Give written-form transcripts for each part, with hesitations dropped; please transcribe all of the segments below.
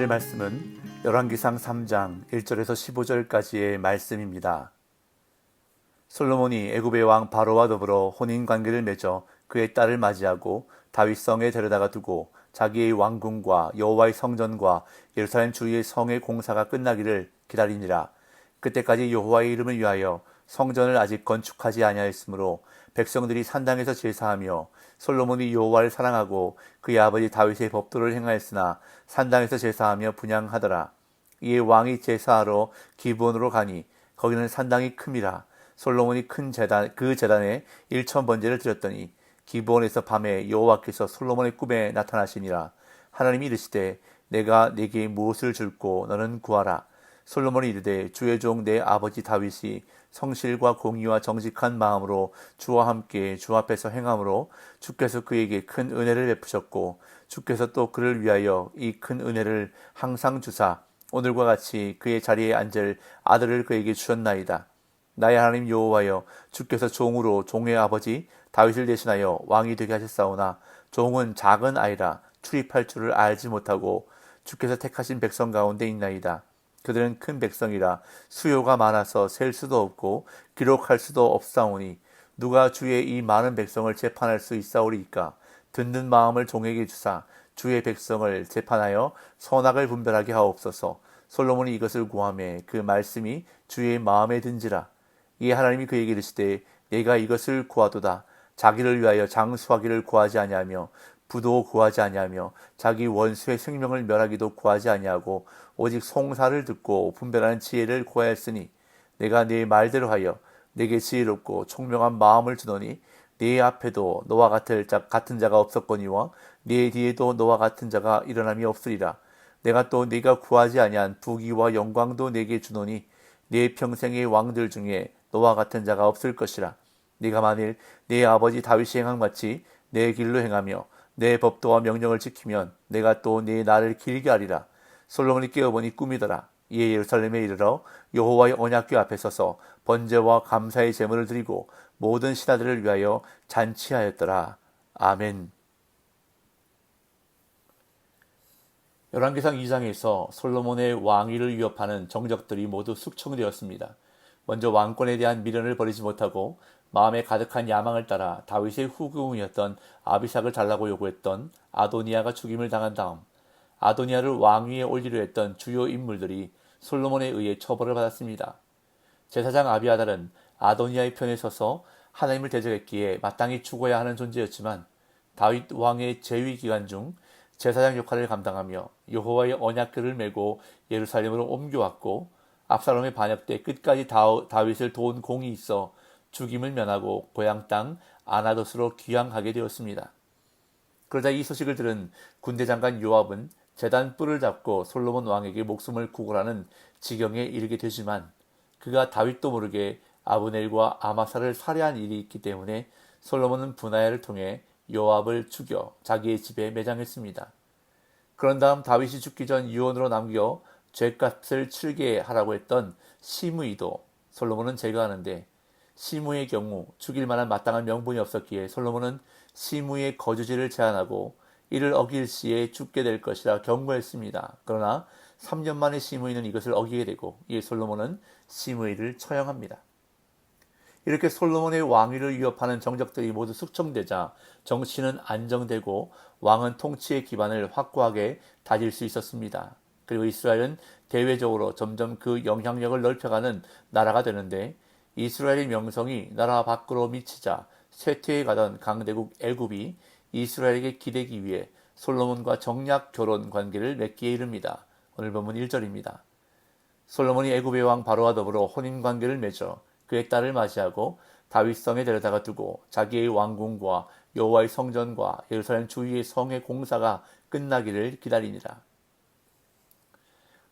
오늘의 말씀은 열왕기상 3장 1절에서 15절까지의 말씀입니다. 솔로몬이 애굽의 왕 바로와 더불어 혼인 관계를 맺어 그의 딸을 맞이하고 다윗성에 데려다가 두고 자기의 왕궁과 여호와의 성전과 예루살렘 주위의 성의 공사가 끝나기를 기다리니라. 그때까지 여호와의 이름을 위하여 성전을 아직 건축하지 아니하였으므로 백성들이 산당에서 제사하며 솔로몬이 여호와를 사랑하고 그의 아버지 다윗의 법도를 행하였으나 산당에서 제사하며 분향하더라. 이에 왕이 제사하러 기브온으로 가니 거기는 산당이 큼이라. 솔로몬이 큰 제단 그 제단에 1,000번제를 드렸더니 기브온에서 밤에 여호와께서 솔로몬의 꿈에 나타나시니라. 하나님이 이르시되 내가 네게 무엇을 줄고 너는 구하라. 솔로몬이 이르되 주의 종 내 아버지 다윗이 성실과 공의와 정직한 마음으로 주와 함께 주 앞에서 행함으로 주께서 그에게 큰 은혜를 베푸셨고 주께서 또 그를 위하여 이 큰 은혜를 항상 주사 오늘과 같이 그의 자리에 앉을 아들을 그에게 주셨나이다. 나의 하나님 여호와여, 주께서 종으로 종의 아버지 다윗을 대신하여 왕이 되게 하셨사오나 종은 작은 아이라 출입할 줄을 알지 못하고 주께서 택하신 백성 가운데 있나이다. 그들은 큰 백성이라 수요가 많아서 셀 수도 없고 기록할 수도 없사오니 누가 주의 이 많은 백성을 재판할 수 있사오리이까. 듣는 마음을 종에게 주사 주의 백성을 재판하여 선악을 분별하게 하옵소서. 솔로몬이 이것을 구하매 그 말씀이 주의 마음에 든지라. 이에 하나님이 그에게 이르시되 내가 이것을 구하도다. 자기를 위하여 장수하기를 구하지 아니하며 부도 구하지 아니하며 자기 원수의 생명을 멸하기도 구하지 아니하고 오직 송사를 듣고 분별하는 지혜를 구하였으니 내가 네 말대로 하여 내게 지혜롭고 총명한 마음을 주노니 네 앞에도 너와 같은 자가 없었거니와 네 뒤에도 너와 같은 자가 일어남이 없으리라. 내가 또 네가 구하지 아니한 부귀와 영광도 내게 주노니 네 평생의 왕들 중에 너와 같은 자가 없을 것이라. 네가 만일 네 아버지 다윗이 행한 같이 내 길로 행하며 내 법도와 명령을 지키면 내가 또 네 날을 길게 하리라. 솔로몬이 깨어보니 꿈이더라. 이에 예루살렘에 이르러 여호와의 언약궤 앞에 서서 번제와 감사의 제물을 드리고 모든 신하들을 위하여 잔치하였더라. 아멘. 열왕기상 2장에서 솔로몬의 왕위를 위협하는 정적들이 모두 숙청되었습니다. 먼저 왕권에 대한 미련을 버리지 못하고 마음에 가득한 야망을 따라 다윗의 후궁이었던 아비삭을 달라고 요구했던 아도니아가 죽임을 당한 다음 아도니아를 왕위에 올리려 했던 주요 인물들이 솔로몬에 의해 처벌을 받았습니다. 제사장 아비아달은 아도니아의 편에 서서 하나님을 대적했기에 마땅히 죽어야 하는 존재였지만 다윗 왕의 재위 기간 중 제사장 역할을 감당하며 여호와의 언약궤를 메고 예루살렘으로 옮겨왔고 압살롬의 반역 때 끝까지 다윗을 도운 공이 있어 죽임을 면하고 고향 땅 아나돗으로 귀향하게 되었습니다. 그러자 이 소식을 들은 군대 장관 요압은 제단 뿔을 잡고 솔로몬 왕에게 목숨을 구걸하는 지경에 이르게 되지만 그가 다윗도 모르게 아브넬과 아마사를 살해한 일이 있기 때문에 솔로몬은 분하야를 통해 요압을 죽여 자기의 집에 매장했습니다. 그런 다음 다윗이 죽기 전 유언으로 남겨 죗값을 치르게 하라고 했던 시므이도 솔로몬은 제거하는데 시므의 경우 죽일 만한 마땅한 명분이 없었기에 솔로몬은 시므의 거주지를 제한하고 이를 어길 시에 죽게 될 것이라 경고했습니다. 그러나 3년 만에 시므이는 이것을 어기게 되고 이에 솔로몬은 시므이를 처형합니다. 이렇게 솔로몬의 왕위를 위협하는 정적들이 모두 숙청되자 정치는 안정되고 왕은 통치의 기반을 확고하게 다질 수 있었습니다. 그리고 이스라엘은 대외적으로 점점 그 영향력을 넓혀가는 나라가 되는데 이스라엘의 명성이 나라 밖으로 미치자 쇠퇴해 가던 강대국 애굽이 이스라엘에게 기대기 위해 솔로몬과 정략 결혼 관계를 맺기에 이릅니다. 오늘 본문 1절입니다. 솔로몬이 애굽의 왕 바로와 더불어 혼인 관계를 맺어 그의 딸을 맞이하고 다윗성에 데려다가 두고 자기의 왕궁과 여호와의 성전과 예루살렘 주위의 성의 공사가 끝나기를 기다리니라.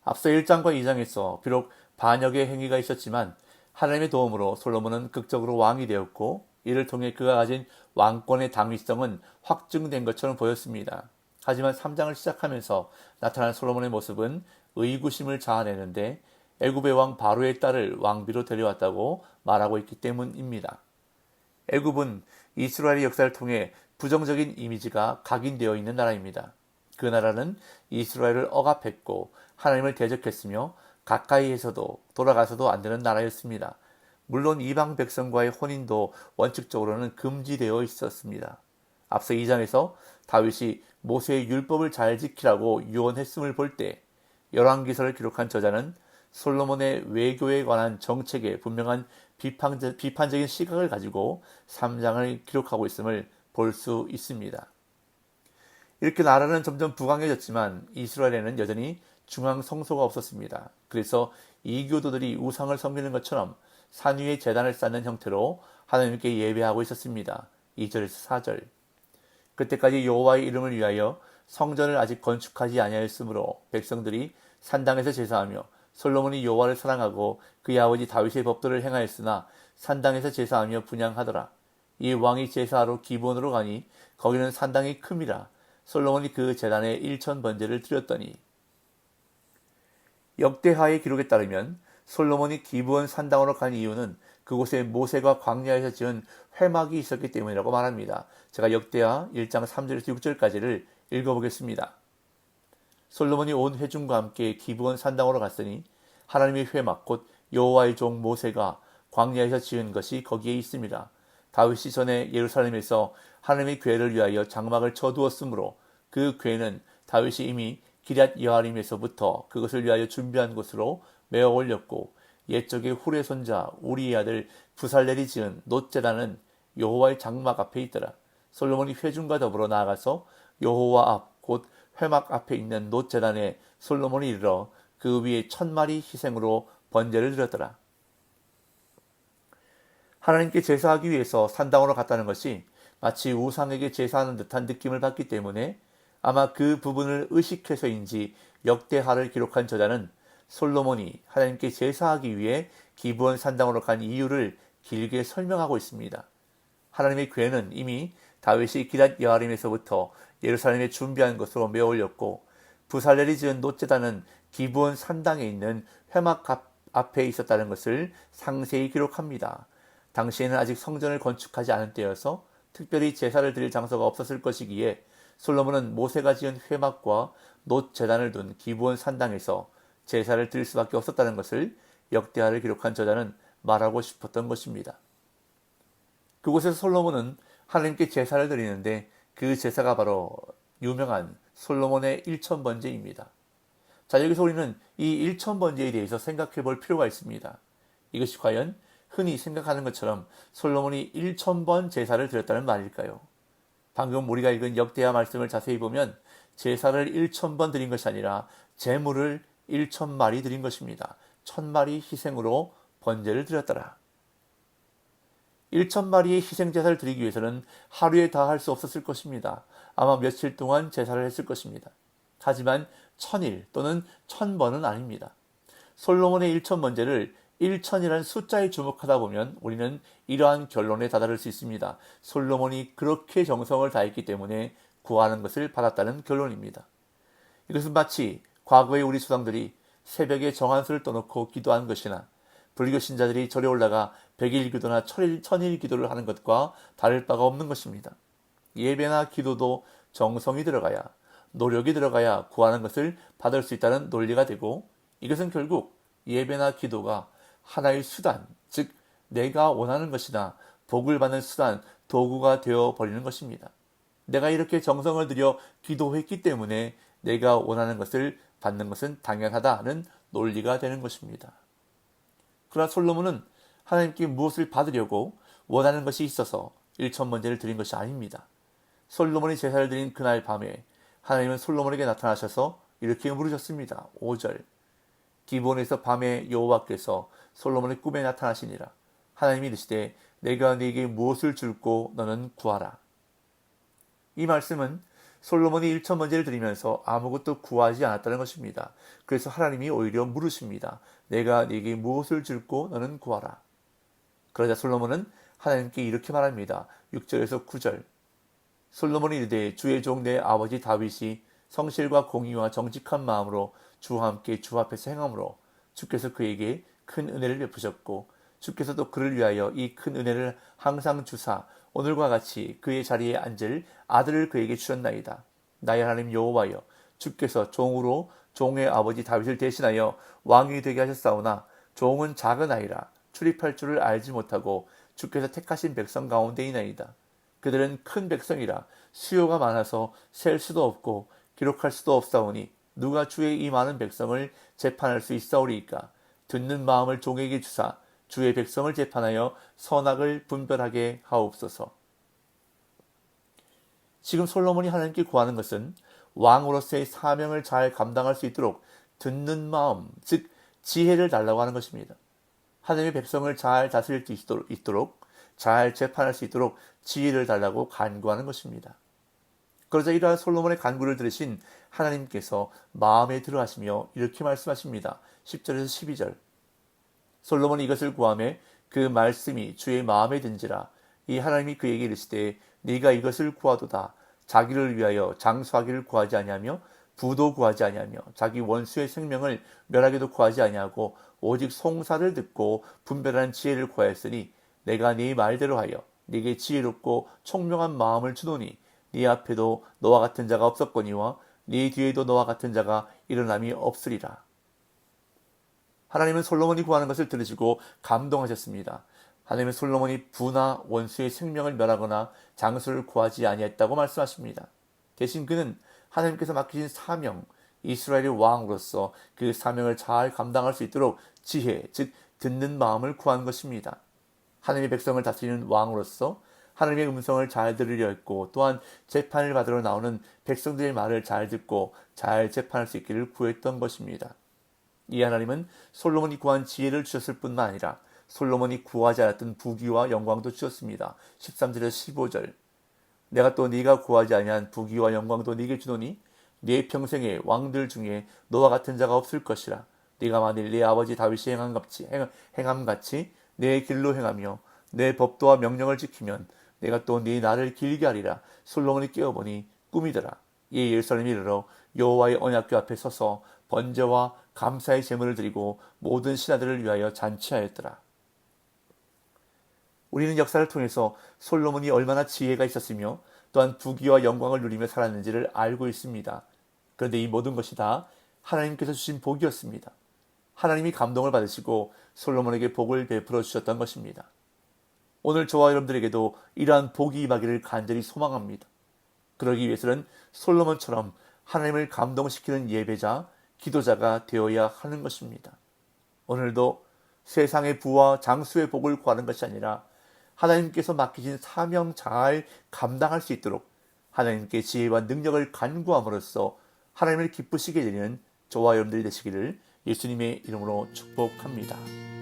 앞서 1장과 2장에서 비록 반역의 행위가 있었지만 하나님의 도움으로 솔로몬은 극적으로 왕이 되었고 이를 통해 그가 가진 왕권의 당위성은 확증된 것처럼 보였습니다. 하지만 3장을 시작하면서 나타난 솔로몬의 모습은 의구심을 자아내는데 애굽의 왕 바로의 딸을 왕비로 데려왔다고 말하고 있기 때문입니다. 애굽은 이스라엘의 역사를 통해 부정적인 이미지가 각인되어 있는 나라입니다. 그 나라는 이스라엘을 억압했고 하나님을 대적했으며 가까이에서도 돌아가서도 안 되는 나라였습니다. 물론 이방 백성과의 혼인도 원칙적으로는 금지되어 있었습니다. 앞서 2장에서 다윗이 모세의 율법을 잘 지키라고 유언했음을 볼 때 열왕기서를 기록한 저자는 솔로몬의 외교에 관한 정책에 분명한 비판적인 시각을 가지고 3장을 기록하고 있음을 볼 수 있습니다. 이렇게 나라는 점점 부강해졌지만 이스라엘에는 여전히 중앙 성소가 없었습니다. 그래서 이교도들이 우상을 섬기는 것처럼 산 위에 제단을 쌓는 형태로 하나님께 예배하고 있었습니다. 2절에서 4절. 그때까지 여호와의 이름을 위하여 성전을 아직 건축하지 아니하였으므로 백성들이 산당에서 제사하며 솔로몬이 여호와를 사랑하고 그의 아버지 다윗의 법도를 행하였으나 산당에서 제사하며 분향하더라. 이 왕이 제사하러 기브온으로 가니 거기는 산당이 큼이라. 솔로몬이 그 제단에 1,000번제를 드렸더니. 역대하의 기록에 따르면 솔로몬이 기브온 산당으로 간 이유는 그곳에 모세가 광야에서 지은 회막이 있었기 때문이라고 말합니다. 제가 역대하 1장 3절에서 6절까지를 읽어보겠습니다. 솔로몬이 온 회중과 함께 기브온 산당으로 갔으니 하나님의 회막 곧 여호와의 종 모세가 광야에서 지은 것이 거기에 있습니다. 다윗이 전에 예루살렘에서 하나님의 궤를 위하여 장막을 쳐두었으므로 그 궤는 다윗이 이미 기럇 여아림에서부터 그것을 위하여 준비한 곳으로 메어 올렸고 옛적에 훌의 손자 우리의 아들 부살렐이 지은 놋제단은 여호와의 장막 앞에 있더라. 솔로몬이 회중과 더불어 나아가서 여호와 앞 곧 회막 앞에 있는 놋제단에 솔로몬이 이르러 그 위에 1,000마리 희생으로 번제를 드렸더라. 하나님께 제사하기 위해서 산당으로 갔다는 것이 마치 우상에게 제사하는 듯한 느낌을 받기 때문에 아마 그 부분을 의식해서인지 역대하를 기록한 저자는 솔로몬이 하나님께 제사하기 위해 기브온 산당으로 간 이유를 길게 설명하고 있습니다. 하나님의 궤는 이미 다윗이 기럇 여아림에서부터 예루살렘에 준비한 것으로 메어 올렸고 부살렐이 지은 놋제단은 기브온 산당에 있는 회막 앞에 있었다는 것을 상세히 기록합니다. 당시에는 아직 성전을 건축하지 않은 때여서 특별히 제사를 드릴 장소가 없었을 것이기에 솔로몬은 모세가 지은 회막과 놋제단을 둔 기브온 산당에서 제사를 드릴 수밖에 없었다는 것을 역대하를 기록한 저자는 말하고 싶었던 것입니다. 그곳에서 솔로몬은 하나님께 제사를 드리는데 그 제사가 바로 유명한 솔로몬의 1,000번제입니다. 자, 여기서 우리는 이 1,000번제에 대해서 생각해 볼 필요가 있습니다. 이것이 과연 흔히 생각하는 것처럼 솔로몬이 1,000번 제사를 드렸다는 말일까요? 방금 우리가 읽은 역대하 말씀을 자세히 보면 제사를 1,000번 드린 것이 아니라 제물을 1,000마리 드린 것입니다. 1,000마리 희생으로 번제를 드렸더라. 1,000마리의 희생 제사를 드리기 위해서는 하루에 다 할 수 없었을 것입니다. 아마 며칠 동안 제사를 했을 것입니다. 하지만 1,000일 또는 1,000번은 아닙니다. 솔로몬의 1,000번제를 1,000이라는 숫자에 주목하다 보면 우리는 이러한 결론에 다다를 수 있습니다. 솔로몬이 그렇게 정성을 다했기 때문에 구하는 것을 받았다는 결론입니다. 이것은 마치 과거의 우리 조상들이 새벽에 정한수를 떠놓고 기도한 것이나 불교 신자들이 절에 올라가 100일 기도나 1,000일 기도를 하는 것과 다를 바가 없는 것입니다. 예배나 기도도 정성이 들어가야, 노력이 들어가야 구하는 것을 받을 수 있다는 논리가 되고, 이것은 결국 예배나 기도가 하나의 수단, 즉 내가 원하는 것이나 복을 받는 수단, 도구가 되어버리는 것입니다. 내가 이렇게 정성을 들여 기도했기 때문에 내가 원하는 것을 받는 것은 당연하다는 논리가 되는 것입니다. 그러나 솔로몬은 하나님께 무엇을 받으려고 원하는 것이 있어서 1,000번제를 드린 것이 아닙니다. 솔로몬이 제사를 드린 그날 밤에 하나님은 솔로몬에게 나타나셔서 이렇게 물으셨습니다. 5절. 기브온에서 밤에 여호와께서 솔로몬의 꿈에 나타나시니라. 하나님이 이르시되 내가 네게 무엇을 줄고 너는 구하라. 이 말씀은 솔로몬이 1,000번제를 드리면서 아무것도 구하지 않았다는 것입니다. 그래서 하나님이 오히려 물으십니다. 내가 네게 무엇을 줄고 너는 구하라. 그러자 솔로몬은 하나님께 이렇게 말합니다. 6절에서 9절. 솔로몬이 이르되 주의 종 내 아버지 다윗이 성실과 공의와 정직한 마음으로 주와 함께 주 앞에서 행함으로 주께서 그에게 큰 은혜를 베푸셨고 주께서도 그를 위하여 이 큰 은혜를 항상 주사 오늘과 같이 그의 자리에 앉을 아들을 그에게 주셨나이다. 나의 하나님 여호와여, 주께서 종으로 종의 아버지 다윗을 대신하여 왕이 되게 하셨사오나 종은 작은 아이라 출입할 줄을 알지 못하고 주께서 택하신 백성 가운데 있나이다. 그들은 큰 백성이라 수요가 많아서 셀 수도 없고 기록할 수도 없사오니 누가 주의 이 많은 백성을 재판할 수 있사오리이까. 듣는 마음을 종에게 주사 주의 백성을 재판하여 선악을 분별하게 하옵소서. 지금 솔로몬이 하나님께 구하는 것은 왕으로서의 사명을 잘 감당할 수 있도록 듣는 마음, 즉 지혜를 달라고 하는 것입니다. 하나님의 백성을 잘 다스릴 수 있도록 잘 재판할 수 있도록 지혜를 달라고 간구하는 것입니다. 그러자 이러한 솔로몬의 간구를 들으신 하나님께서 마음에 들어하시며 이렇게 말씀하십니다. 10절에서 12절. 솔로몬이 이것을 구하매 그 말씀이 주의 마음에 든지라. 이 하나님이 그에게 이르시되 네가 이것을 구하도다. 자기를 위하여 장수하기를 구하지 아니하며 부도 구하지 아니하며 자기 원수의 생명을 멸하기도 구하지 아니하고 오직 송사를 듣고 분별하는 지혜를 구하였으니 내가 네 말대로 하여 네게 지혜롭고 총명한 마음을 주노니 네 앞에도 너와 같은 자가 없었거니와 네 뒤에도 너와 같은 자가 일어남이 없으리라. 하나님은 솔로몬이 구하는 것을 들으시고 감동하셨습니다. 하나님은 솔로몬이 부나 원수의 생명을 멸하거나 장수를 구하지 아니했다고 말씀하십니다. 대신 그는 하나님께서 맡기신 사명, 이스라엘의 왕으로서 그 사명을 잘 감당할 수 있도록 지혜, 즉 듣는 마음을 구한 것입니다. 하나님의 백성을 다스리는 왕으로서 하나님의 음성을 잘 들으려 했고 또한 재판을 받으러 나오는 백성들의 말을 잘 듣고 잘 재판할 수 있기를 구했던 것입니다. 이 하나님은 솔로몬이 구한 지혜를 주셨을 뿐만 아니라 솔로몬이 구하지 않았던 부귀와 영광도 주셨습니다. 13절에서 15절. 내가 또 네가 구하지 아니한 부귀와 영광도 네게 주노니 네 평생의 왕들 중에 너와 같은 자가 없을 것이라. 네가 만일 네 아버지 다윗이 행함같이 내 길로 행하며 내 법도와 명령을 지키면 내가 또 네 날을 길게 하리라. 솔로몬이 깨어보니 꿈이더라. 이에 예루살렘에 이르러 여호와의 언약궤 앞에 서서 번제와 감사의 제물을 드리고 모든 신하들을 위하여 잔치하였더라. 우리는 역사를 통해서 솔로몬이 얼마나 지혜가 있었으며 또한 부귀와 영광을 누리며 살았는지를 알고 있습니다. 그런데 이 모든 것이 다 하나님께서 주신 복이었습니다. 하나님이 감동을 받으시고 솔로몬에게 복을 베풀어 주셨던 것입니다. 오늘 저와 여러분들에게도 이러한 복이 임하기를 간절히 소망합니다. 그러기 위해서는 솔로몬처럼 하나님을 감동시키는 예배자, 기도자가 되어야 하는 것입니다. 오늘도 세상의 부와 장수의 복을 구하는 것이 아니라 하나님께서 맡기신 사명 잘 감당할 수 있도록 하나님께 지혜와 능력을 간구함으로써 하나님을 기쁘시게 되는 저와 여러분들이 되시기를 예수님의 이름으로 축복합니다.